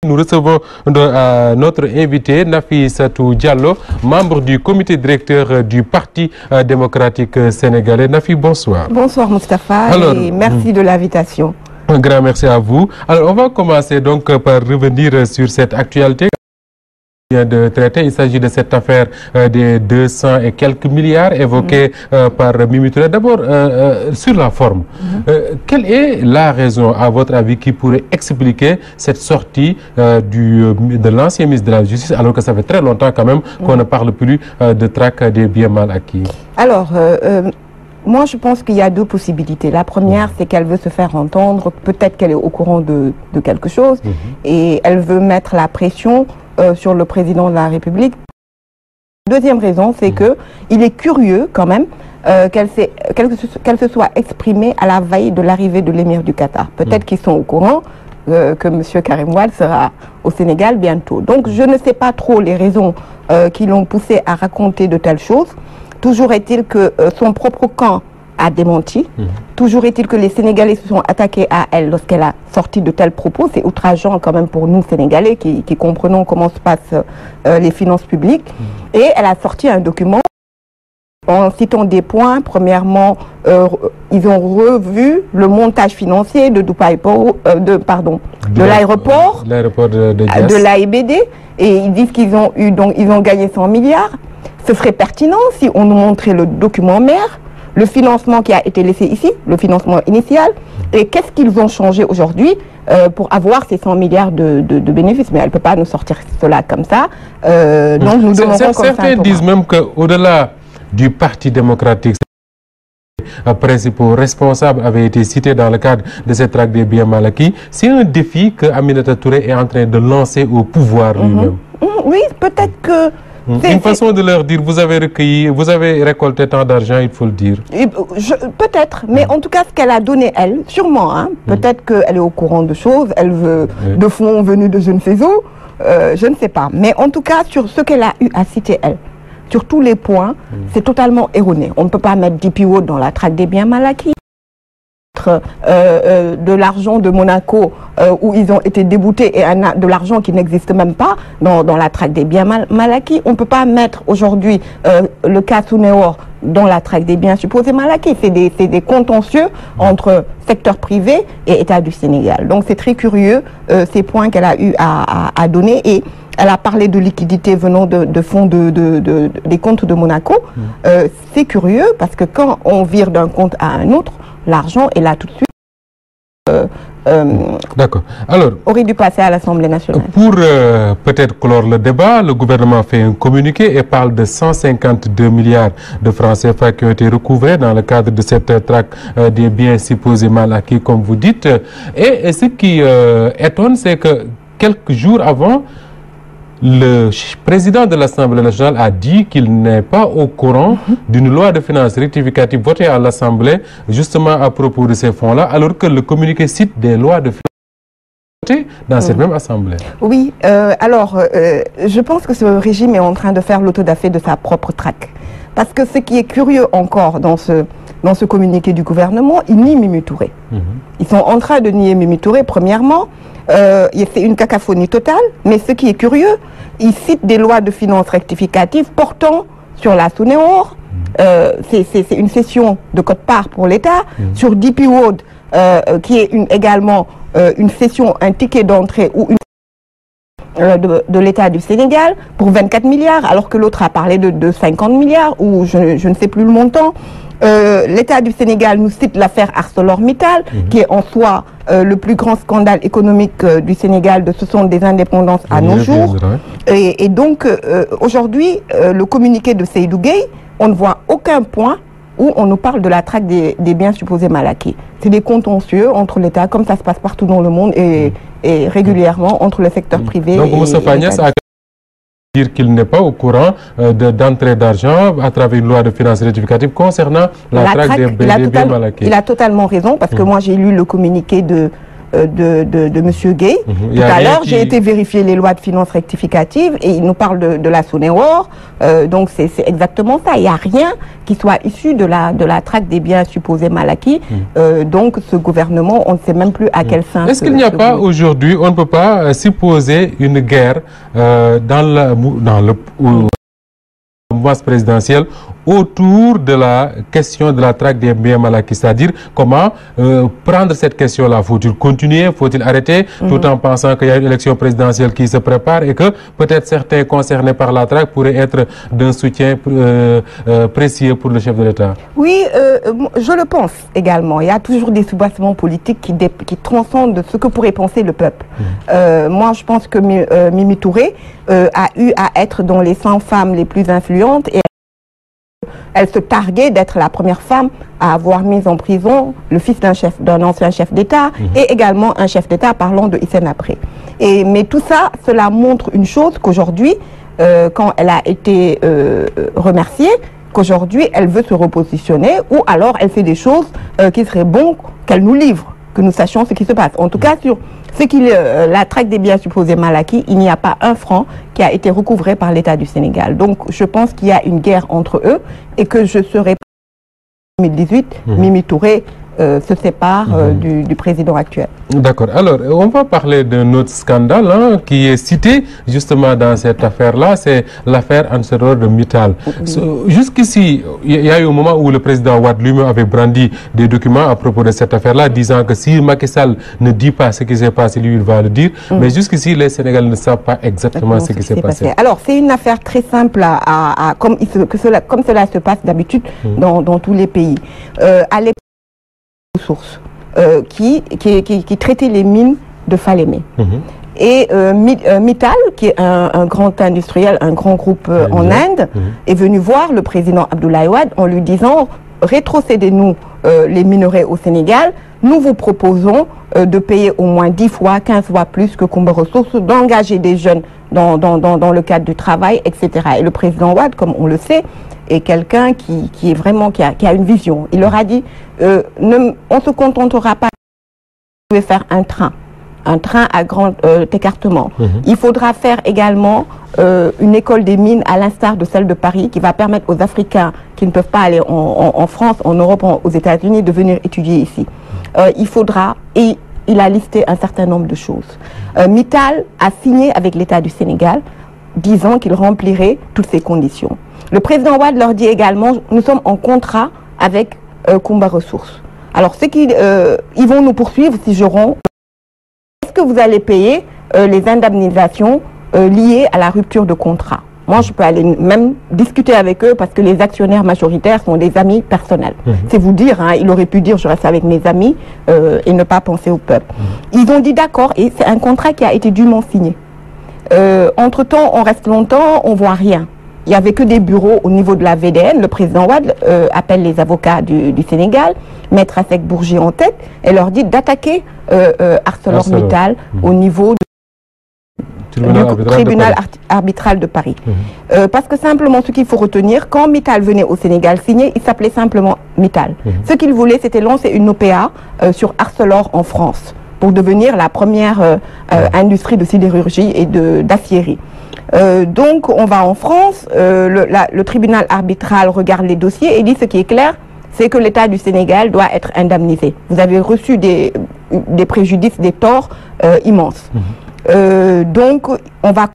Nous recevons notre invité Nafissatou Diallo, membre du comité directeur du Parti démocratique sénégalais. Nafi, bonsoir. Bonsoir Moustapha et merci de l'invitation. Un grand merci à vous. Alors on va commencer donc par revenir sur cette actualité de traiter. Il s'agit de cette affaire des 200 et quelques milliards évoqués par Mimi Touré. D'abord, sur la forme, quelle est la raison, à votre avis, qui pourrait expliquer cette sortie de l'ancien ministre de la Justice, alors que ça fait très longtemps quand même qu'on ne parle plus de traque des biens mal acquis? Alors, moi je pense qu'il y a deux possibilités. La première, c'est qu'elle veut se faire entendre, peut-être qu'elle est au courant de quelque chose, et elle veut mettre la pression sur le président de la République. Deuxième raison, c'est qu'il est curieux quand même qu'elle se soit exprimée à la veille de l'arrivée de l'émir du Qatar. Peut-être qu'ils sont au courant que M. Karim Wade sera au Sénégal bientôt. Donc je ne sais pas trop les raisons qui l'ont poussé à raconter de telles choses. Toujours est-il que son propre camp a démenti. Toujours est-il que les Sénégalais se sont attaqués à elle lorsqu'elle a sorti de tels propos. C'est outrageant quand même pour nous Sénégalais qui comprenons comment se passent les finances publiques. Et elle a sorti un document en citant des points. Premièrement, ils ont revu le montage financier de l'aéroport de l'AIBD, et ils disent qu'ils ont gagné 100 milliards. Ce serait pertinent si on nous montrait le document mère, le financement qui a été laissé ici, le financement initial, et qu'est-ce qu'ils ont changé aujourd'hui pour avoir ces 100 milliards de bénéfices. Mais elle ne peut pas nous sortir cela comme ça. Donc nous demanderons comme ça. Certains disent même qu'au-delà du Parti démocratique, les principaux responsables avaient été cités dans le cadre de cette traque des biens mal acquis. C'est un défi que Aminata Touré est en train de lancer au pouvoir lui-même. Oui, peut-être que... Une façon de leur dire, vous avez recueilli, vous avez récolté tant d'argent, il faut le dire. Peut-être, mais en tout cas, ce qu'elle a donné, elle, sûrement, peut-être qu'elle est au courant de choses, elle veut de fonds venus de je ne sais où, je ne sais pas. Mais en tout cas, sur ce qu'elle a eu à citer, elle, sur tous les points, c'est totalement erroné. On ne peut pas mettre DPO dans la traque des biens mal acquis. De l'argent de Monaco où ils ont été déboutés et de l'argent qui n'existe même pas dans la traque des biens mal acquis. On ne peut pas mettre aujourd'hui le cas Sounéor dans la traque des biens supposés mal acquis. C'est des contentieux entre secteur privé et État du Sénégal. Donc c'est très curieux ces points qu'elle a eu à donner, et elle a parlé de liquidités venant de fonds des comptes de Monaco. C'est curieux parce que quand on vire d'un compte à un autre, l'argent est là tout de suite. D'accord. Alors, aurait dû passer à l'Assemblée nationale. Pour peut-être clore le débat, le gouvernement fait un communiqué et parle de 152 milliards de francs CFA qui ont été recouvrés dans le cadre de cette traque des biens supposés mal acquis, comme vous dites. Et ce qui étonne, c'est que quelques jours avant, le président de l'Assemblée nationale a dit qu'il n'est pas au courant d'une loi de finances rectificative votée à l'Assemblée justement à propos de ces fonds-là, alors que le communiqué cite des lois de finances votées dans cette même Assemblée. Oui, je pense que ce régime est en train de faire l'autodafé de sa propre traque. Parce que ce qui est curieux encore dans ce communiqué du gouvernement, ils nient Mimi Touré. Ils sont en train de nier Mimi Touré, premièrement. C'est une cacophonie totale, mais ce qui est curieux, ils citent des lois de finances rectificatives portant sur la Sounéor. C'est une cession de quote-part pour l'État, sur DP World, qui est également une cession, un ticket d'entrée ou de l'État du Sénégal pour 24 milliards, alors que l'autre a parlé de 50 milliards, ou je ne sais plus le montant. L'État du Sénégal nous cite l'affaire ArcelorMittal, qui est en soi le plus grand scandale économique du Sénégal de ce sont des indépendances à nos jours. Et donc, aujourd'hui, le communiqué de Seydou Gueye, on ne voit aucun point où on nous parle de la traque des biens supposés mal acquis. C'est des contentieux entre l'État, comme ça se passe partout dans le monde, et régulièrement entre le secteur privé. Donc, Moustapha Niasse a dire qu'il n'est pas au courant d'entrée d'argent à travers une loi de finances rectificative concernant la traque des biens mal acquis. Il a totalement raison, parce que moi j'ai lu le communiqué de M. Gay. Tout à l'heure, j'ai été vérifier les lois de finances rectificatives et il nous parle de la Sonewar. Donc c'est exactement ça. Il n'y a rien qui soit issu de la traque des biens supposés mal acquis. Donc ce gouvernement, on ne sait même plus à quelle fin. Est-ce qu'il n'y a pas aujourd'hui, on ne peut pas supposer une guerre dans le mouvance présidentielle autour de la question de la traque des biens mal acquis, c'est-à-dire comment prendre cette question-là. Faut-il continuer, faut-il arrêter, tout en pensant qu'il y a une élection présidentielle qui se prépare et que peut-être certains concernés par la traque pourraient être d'un soutien précieux pour le chef de l'État? Oui, je le pense également. Il y a toujours des soubassements politiques qui transcendent ce que pourrait penser le peuple. Moi, je pense que Mimi Touré a eu à être dans les 100 femmes les plus influentes et elle se targuait d'être la première femme à avoir mis en prison le fils d'un ancien chef d'État et également un chef d'État parlant de Hissène Habré. Mais tout ça, cela montre une chose qu'aujourd'hui, quand elle a été remerciée, qu'aujourd'hui elle veut se repositionner ou alors elle fait des choses qui seraient bon qu'elle nous livre, que nous sachions ce qui se passe. En tout cas, sur la traque des biens supposés mal acquis, il n'y a pas un franc qui a été recouvré par l'État du Sénégal. Donc je pense qu'il y a une guerre entre eux et que je serai en 2018, Mimi Touré se sépare du président actuel. D'accord. Alors, on va parler d'un autre scandale qui est cité justement dans cette affaire-là, c'est l'affaire ArcelorMittal. Jusqu'ici, il y a eu un moment où le président Wade lui-même avait brandi des documents à propos de cette affaire-là, disant que si Macky Sall ne dit pas ce qui s'est passé, lui, il va le dire. Mais jusqu'ici, les Sénégalais ne savent pas exactement ce qui s'est passé. Alors, c'est une affaire très simple comme cela se passe d'habitude dans tous les pays. À l'époque, ressources qui traitait les mines de Falémé. Et Mittal, qui est un grand industriel, un grand groupe en Inde, est venu voir le président Abdoulaye Wade en lui disant « Rétrocédez-nous les minerais au Sénégal, nous vous proposons de payer au moins 10 fois, 15 fois plus que Kumba Ressources, d'engager des jeunes dans le cadre du travail, etc. » Et le président Wade, comme on le sait, est quelqu'un qui a une vision. Il leur a dit on ne se contentera pas de faire un train à grand écartement. Il faudra faire également une école des mines à l'instar de celle de Paris qui va permettre aux Africains qui ne peuvent pas aller en France, en Europe, aux États-Unis de venir étudier ici. Il faudra, et il a listé un certain nombre de choses. Mittal a signé avec l'État du Sénégal disant qu'il remplirait toutes ces conditions. Le président Wade leur dit également, nous sommes en contrat avec Kumba Ressources. Alors, ils vont nous poursuivre si est-ce que vous allez payer les indemnisations liées à la rupture de contrat? Moi, je peux aller même discuter avec eux parce que les actionnaires majoritaires sont des amis personnels. C'est vous dire, il aurait pu dire je reste avec mes amis et ne pas penser au peuple. Ils ont dit d'accord et c'est un contrat qui a été dûment signé. Entre-temps, on reste longtemps, on ne voit rien. Il n'y avait que des bureaux au niveau de la VDN. Le président Wade appelle les avocats du Sénégal, Maître Assec Bourgi en tête, et leur dit d'attaquer ArcelorMittal au niveau du tribunal arbitral de Paris. Parce que simplement, ce qu'il faut retenir, quand Mittal venait au Sénégal signer, il s'appelait simplement Mittal. Ce qu'il voulait, c'était lancer une OPA sur Arcelor en France, pour devenir la première industrie de sidérurgie et d'aciérie. Donc on va en France, le tribunal arbitral regarde les dossiers et dit ce qui est clair, c'est que l'État du Sénégal doit être indemnisé. Vous avez reçu des préjudices, des torts immenses. Donc on va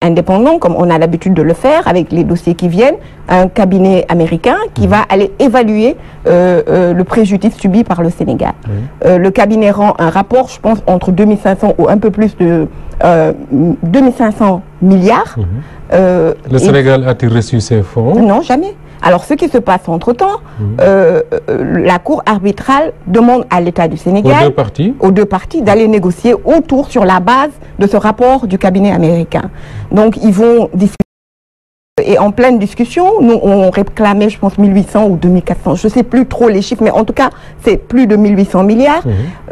indépendant, comme on a l'habitude de le faire avec les dossiers qui viennent, un cabinet américain qui va aller évaluer le préjudice subi par le Sénégal. Le cabinet rend un rapport, je pense, entre 2500 ou un peu plus de 2500 milliards. Le Sénégal a-t-il reçu ces fonds? Non, jamais. Alors, ce qui se passe entre-temps, la Cour arbitrale demande à l'État du Sénégal, aux deux parties, d'aller négocier autour sur la base de ce rapport du cabinet américain. Donc, ils vont discuter. Et en pleine discussion, nous, on réclamait, je pense, 1800 ou 2400. Je ne sais plus trop les chiffres, mais en tout cas, c'est plus de 1800 milliards.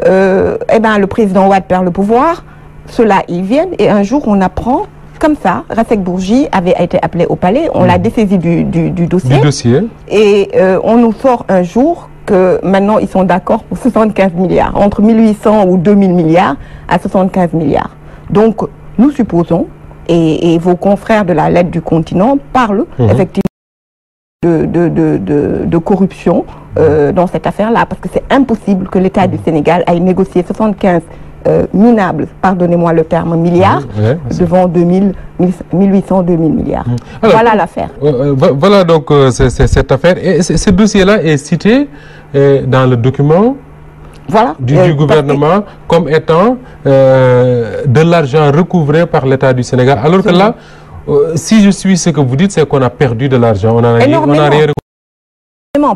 Eh ben, le président Wade perd le pouvoir. Ceux-là, ils viennent. Et un jour, on apprend... Comme ça, Assec Bourgi avait été appelé au palais, on l'a dessaisi du dossier. Et on nous sort un jour que maintenant ils sont d'accord pour 75 milliards, entre 1800 ou 2000 milliards à 75 milliards. Donc nous supposons, et vos confrères de la lettre du continent parlent effectivement de corruption dans cette affaire-là, parce que c'est impossible que l'État du Sénégal aille négocier 75 minables, pardonnez-moi le terme, milliards, devant 1800-2000 milliards. Alors, voilà l'affaire. Voilà donc cette affaire. Et ce dossier-là est cité dans le document du gouvernement comme étant de l'argent recouvré par l'État du Sénégal. Alors que là, si je suis ce que vous dites, c'est qu'on a perdu de l'argent. On a rien recouvré.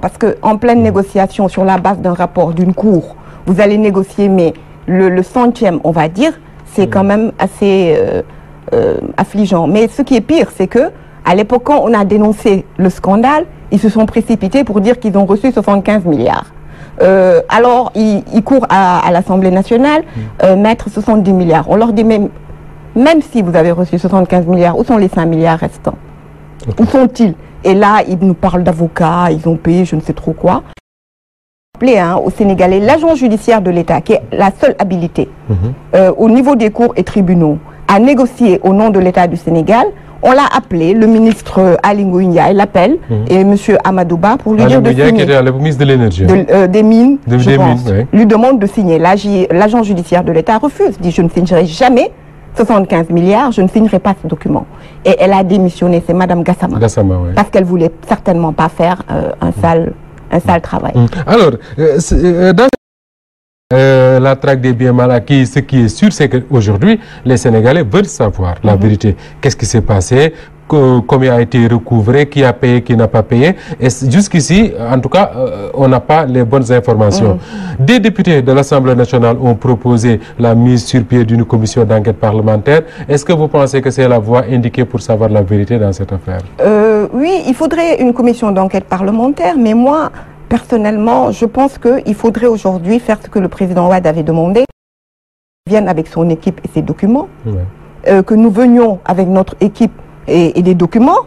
Parce qu'en pleine négociation, sur la base d'un rapport d'une cour, vous allez négocier, mais le centième, on va dire, c'est quand même assez affligeant. Mais ce qui est pire, c'est que à l'époque, quand on a dénoncé le scandale, ils se sont précipités pour dire qu'ils ont reçu 75 milliards. Alors, ils courent à l'Assemblée nationale, mettre 70 milliards. On leur dit, même si vous avez reçu 75 milliards, où sont les 5 milliards restants? Où sont-ils? Et là, ils nous parlent d'avocats, ils ont payé je ne sais trop quoi. Au Sénégalais, l'agent judiciaire de l'État, qui est la seule habilité au niveau des cours et tribunaux, à négocier au nom de l'État du Sénégal. On l'a appelé, le ministre Ali Ngouille Ndiaye l'appelle, et M. Amadouba pour lui dire de signer. Qui était le ministre de l'énergie. Des mines, je pense. Mines, lui demande de signer. L'agent judiciaire de l'État refuse, dit je ne signerai jamais 75 milliards, je ne signerai pas ce document. Et elle a démissionné, c'est Madame Gassama. Parce qu'elle voulait certainement pas faire un sale travail. Alors, dans la traque des biens mal acquis, ce qui est sûr, c'est qu'aujourd'hui, les Sénégalais veulent savoir la vérité. Qu'est-ce qui s'est passé? Combien a été recouvré, qui a payé, qui n'a pas payé. Et jusqu'ici, en tout cas, on n'a pas les bonnes informations. Des députés de l'Assemblée nationale ont proposé la mise sur pied d'une commission d'enquête parlementaire. Est-ce que vous pensez que c'est la voie indiquée pour savoir la vérité dans cette affaire? Oui, il faudrait une commission d'enquête parlementaire, mais moi, personnellement, je pense qu'il faudrait aujourd'hui faire ce que le président Wade avait demandé, qu'il vienne avec son équipe et ses documents, que nous venions avec notre équipe et des documents.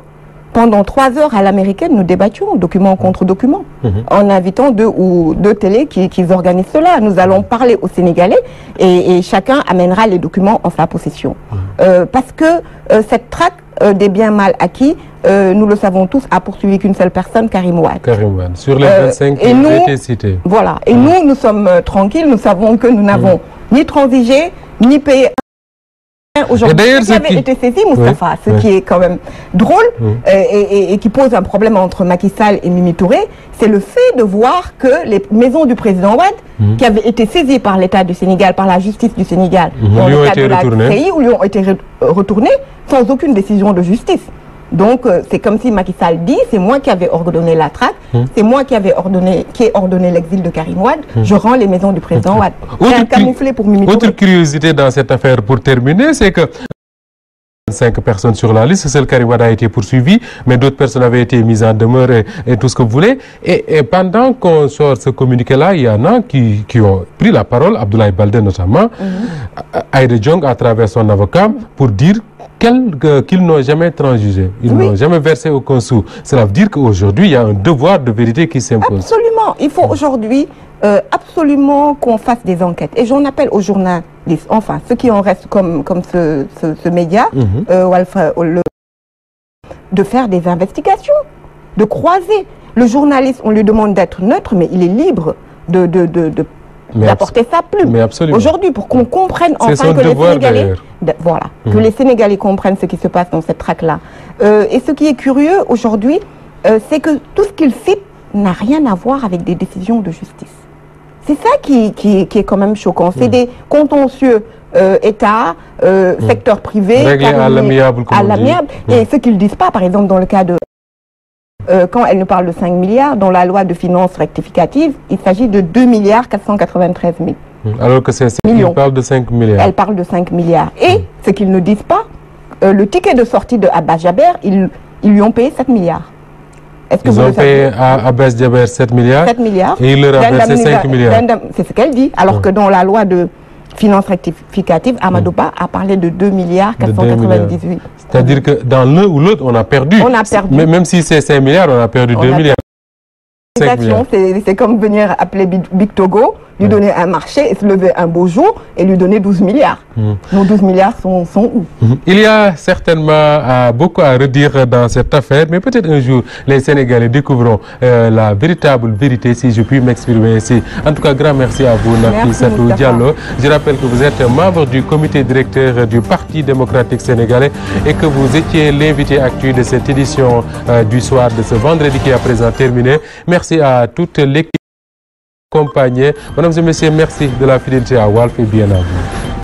Pendant 3 heures à l'américaine, nous débattions, document contre document, en invitant deux télés qui organisent cela. Nous allons parler aux Sénégalais et chacun amènera les documents en sa possession. Parce que cette traque des biens mal acquis, nous le savons tous, a poursuivi qu'une seule personne, Karim Wade. Karim Wade, sur les 25 qui ont été cités. Voilà, et nous sommes tranquilles, nous savons que nous n'avons ni transigé, ni payé. Aujourd'hui, ce qui avait été saisi, Moustapha, ce qui est quand même drôle et qui pose un problème entre Macky Sall et Mimi Touré, c'est le fait de voir que les maisons du président Wade, qui avaient été saisies par l'État du Sénégal, par la justice du Sénégal, dans le cadre de la CREI, où lui ont été retournées sans aucune décision de justice. Donc, c'est comme si Macky Sall dit, c'est moi qui avais ordonné la traque, c'est moi qui ai ordonné l'exil de Karim Wade, je rends les maisons du président Wade. C'est un camouflet pour Mimi Touré. Autre curiosité dans cette affaire, pour terminer, c'est que 5 personnes sur la liste, seul Karim Wade a été poursuivi, mais d'autres personnes avaient été mises en demeure et tout ce que vous voulez. Et pendant qu'on sort ce communiqué-là, il y en a qui ont pris la parole, Abdoulaye Baldé notamment, Aïda Diong à travers son avocat, pour dire qu'ils n'ont jamais transigé, ils n'ont jamais versé aucun sou. Cela veut dire qu'aujourd'hui, il y a un devoir de vérité qui s'impose. Absolument. Il faut aujourd'hui absolument qu'on fasse des enquêtes. Et j'en appelle aux journalistes, enfin, ceux qui en restent comme ce média, de faire des investigations, de croiser. Le journaliste, on lui demande d'être neutre, mais il est libre d'apporter sa plume. Aujourd'hui, pour qu'on comprenne enfin que les Sénégalais, que les Sénégalais comprennent ce qui se passe dans cette traque-là. Et ce qui est curieux aujourd'hui, c'est que tout ce qu'ils citent n'a rien à voir avec des décisions de justice. C'est ça qui est quand même choquant. C'est des contentieux État, secteur privé, réglés à l'amiable. Et ce qu'ils ne disent pas, par exemple, dans le cas de... quand elle nous parle de 5 milliards, dans la loi de finances rectificative, il s'agit de 2 milliards 493 000. Alors que elle parle de 5 milliards. Elle parle de 5 milliards. Et ce qu'ils ne disent pas, le ticket de sortie de Abbas Jaber, ils lui ont payé 7 milliards. Est-ce que ils ont payé à Abbas Jaber 7 milliards. 7 milliards. Et ils leur ont versé 5 milliards. C'est ce qu'elle dit. Alors que dans la loi de finances rectificative, Amadouba a parlé de 2 milliards 498. C'est-à-dire que dans l'un ou l'autre, on a perdu. On a perdu. Même si c'est 5 milliards, on a perdu 2 milliards. C'est comme venir appeler Big Togo, lui donner un marché et se lever un beau jour et lui donner 12 milliards. Nos 12 milliards sont où? Il y a certainement beaucoup à redire dans cette affaire, mais peut-être un jour les Sénégalais découvriront la véritable vérité, si je puis m'exprimer ainsi. En tout cas, grand merci à vous, Nafissatou Diallo. Je rappelle que vous êtes membre du comité directeur du Parti démocratique sénégalais et que vous étiez l'invité actuel de cette édition du soir de ce vendredi qui est à présent terminé. Merci à toute l'équipe accompagnée. Mesdames et messieurs, merci de la fidélité à Walf et bien à vous.